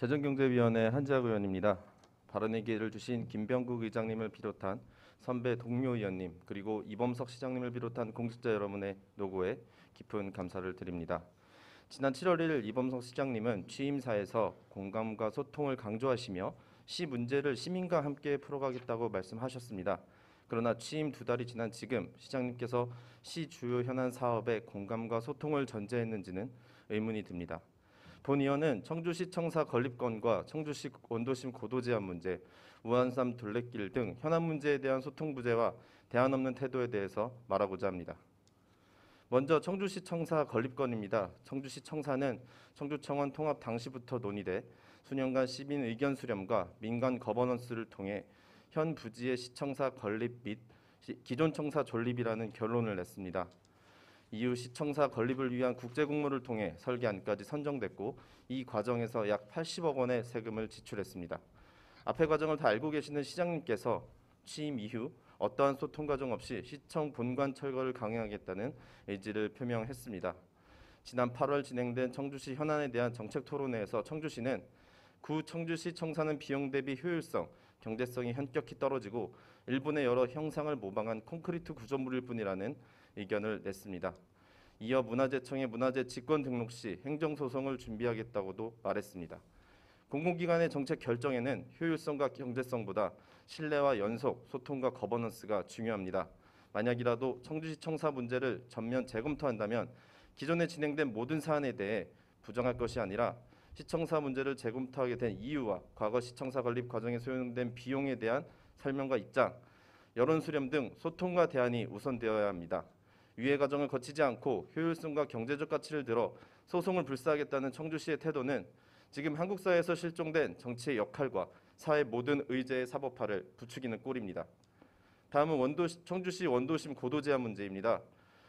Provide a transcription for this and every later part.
재정경제위원회 한지학 의원입니다. 발언의 기회를 주신 김병국 의장님을 비롯한 선배 동료 의원님 그리고 이범석 시장님을 비롯한 공직자 여러분의 노고에 깊은 감사를 드립니다. 지난 7월 1일 이범석 시장님은 취임사에서 공감과 소통을 강조하시며 시 문제를 시민과 함께 풀어가겠다고 말씀하셨습니다. 그러나 취임 2달이 지난 지금 시장님께서 시 주요 현안 사업에 공감과 소통을 전제했는지는 의문이 듭니다. 본 의원은 청주시청사 건립건과 청주시 원도심 고도 제한 문제, 우한산 둘레길 등 현안 문제에 대한 소통 부재와 대안 없는 태도에 대해서 말하고자 합니다. 먼저 청주시청사 건립건입니다. 청주시청사는 청주청원 통합 당시부터 논의돼 수년간 시민 의견 수렴과 민간 거버넌스를 통해 현 부지의 시청사 건립 및 기존 청사 존립이라는 결론을 냈습니다. 이후 시청사 건립을 위한 국제공모를 통해 설계안까지 선정됐고 이 과정에서 약 80억 원의 세금을 지출했습니다. 앞의 과정을 다 알고 계시는 시장님께서 취임 이후 어떠한 소통 과정 없이 시청 본관 철거를 강행하겠다는 의지를 표명했습니다. 지난 8월 진행된 청주시 현안에 대한 정책 토론회에서 청주시는 구 청주시 청사는 비용 대비 효율성, 경제성이 현격히 떨어지고 일본의 여러 형상을 모방한 콘크리트 구조물일 뿐이라는 의견을 냈습니다. 이어 문화재청의 문화재 직권 등록 시 행정소송을 준비하겠다고도 말했습니다. 공공기관의 정책 결정에는 효율성과 경제성보다 신뢰와 연속, 소통과 거버넌스가 중요합니다. 만약이라도 청주시 청사 문제를 전면 재검토한다면 기존에 진행된 모든 사안에 대해 부정할 것이 아니라 시청사 문제를 재검토하게 된 이유와 과거 시청사 건립 과정에 소요된 비용에 대한 설명과 입장, 여론 수렴 등 소통과 대안이 우선되어야 합니다. 유예 과정을 거치지 않고 효율성과 경제적 가치를 들어 소송을 불사하겠다는 청주시의 태도는 지금 한국 사회에서 실종된 정치의 역할과 사회 모든 의제의 사법화를 부추기는 꼴입니다. 다음은 청주시 원도심 고도 제한 문제입니다.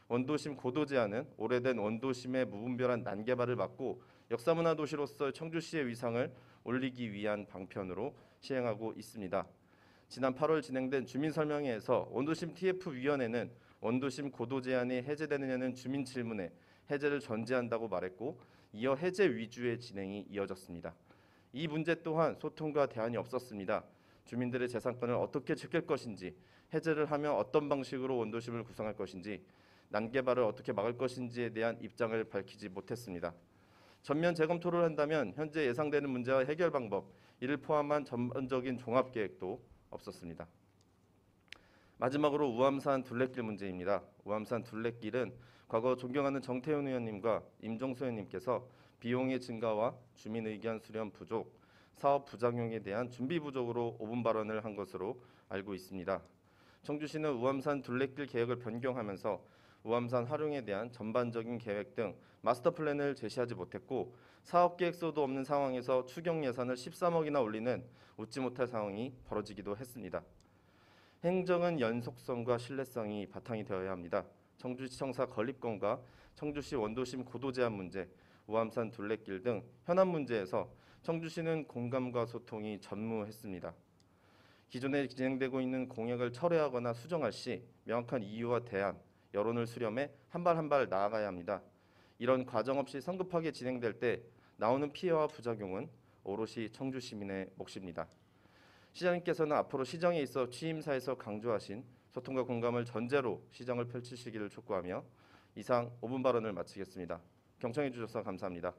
원도심 고도 제한은 오래된 원도심의 무분별한 난개발을 막고 역사문화 도시로서의 청주시의 위상을 올리기 위한 방편으로 시행하고 있습니다. 지난 8월 진행된 주민설명회에서 원도심 TF위원회는 원도심 고도 제한이 해제되느냐는 주민 질문에 해제를 전제한다고 말했고 이어 해제 위주의 진행이 이어졌습니다. 이 문제 또한 소통과 대안이 없었습니다. 주민들의 재산권을 어떻게 지킬 것인지, 해제를 하면 어떤 방식으로 원도심을 구성할 것인지, 난개발을 어떻게 막을 것인지에 대한 입장을 밝히지 못했습니다. 전면 재검토를 한다면 현재 예상되는 문제와 해결 방법, 이를 포함한 전반적인 종합계획도 없었습니다. 마지막으로 우암산 둘레길 문제입니다. 우암산 둘레길은 과거 존경하는 정태훈 의원님과 임종수 의원님께서 비용의 증가와 주민 의견 수렴 부족, 사업 부작용에 대한 준비 부족으로 5분 발언을 한 것으로 알고 있습니다. 청주시는 우암산 둘레길 계획을 변경하면서 우암산 활용에 대한 전반적인 계획 등 마스터 플랜을 제시하지 못했고 사업 계획서도 없는 상황에서 추경 예산을 13억이나 올리는 웃지 못할 상황이 벌어지기도 했습니다. 행정은 연속성과 신뢰성이 바탕이 되어야 합니다. 청주시청사 건립건과 청주시 원도심 고도 제한 문제, 우암산 둘레길 등 현안 문제에서 청주시는 공감과 소통이 전무했습니다. 기존에 진행되고 있는 공약을 철회하거나 수정할 시 명확한 이유와 대안, 여론을 수렴해 한 발 한 발 나아가야 합니다. 이런 과정 없이 성급하게 진행될 때 나오는 피해와 부작용은 오롯이 청주 시민의 몫입니다. 시장님께서는 앞으로 시정에 있어 취임사에서 강조하신 소통과 공감을 전제로 시정을 펼치시기를 촉구하며 이상 5분 발언을 마치겠습니다. 경청해 주셔서 감사합니다.